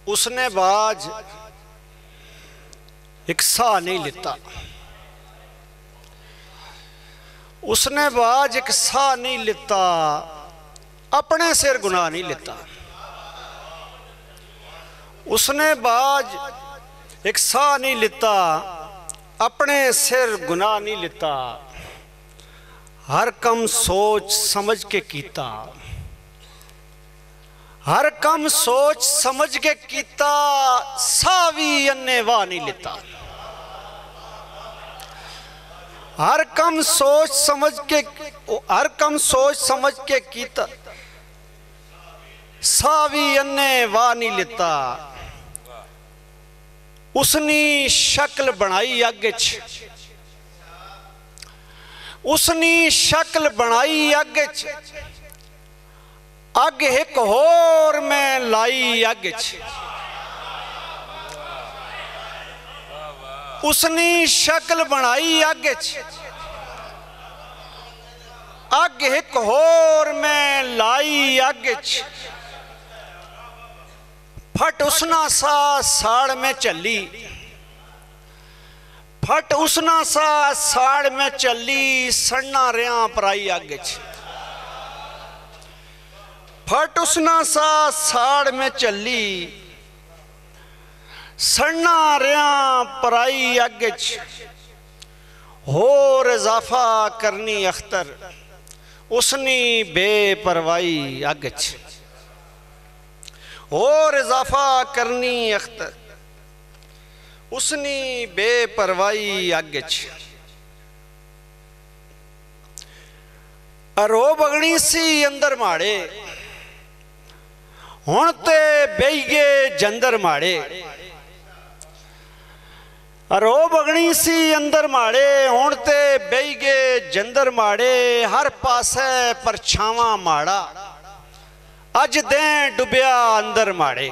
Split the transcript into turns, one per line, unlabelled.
उसने बाज एक सा नहीं लेता, उसने बाज एक सा नहीं लेता, अपने सिर गुनाह नहीं लेता। उसने बाज एक सा नहीं लेता, अपने सिर गुनाह नहीं लेता। हर कम सोच समझ के कीता, हर कम सोच समझ के कीता, सावी अन्ने वाह नहीं लेता। हर कम सोच समझ के, हर कम सोच समझ के कीता, सावी अन्ने वाह नहीं लेता। उसनी शक्ल बनाई अग च, उसनी शक्ल बनाई अग च, अग एक होर मैं लाई अग च। उसनी शक्ल बनाई अग च, अग एक होर मैं लाई अग च। फट उसना सा साड़ में चली, फट उसना सा साड़ में चली, सड़ना रिया पराई अग च। फट उसना सा साड़ में चली, सड़ना रिया पराई अग च। होर इजाफा करनी अख्तर, उसनी बेपरवाही अग च। और इजाफा करनी अख्तर, उसनी बेपरवाही अग च। अरो बगनी सी अंदर माड़े, हुण ते बेई गए जंदर माड़े। अरो बगनी सी अंदर माड़े, हुण ते बेई गए जंदर माड़े। हर पासे परछावां माड़ा, अज दें डुबिया अंदर माड़े।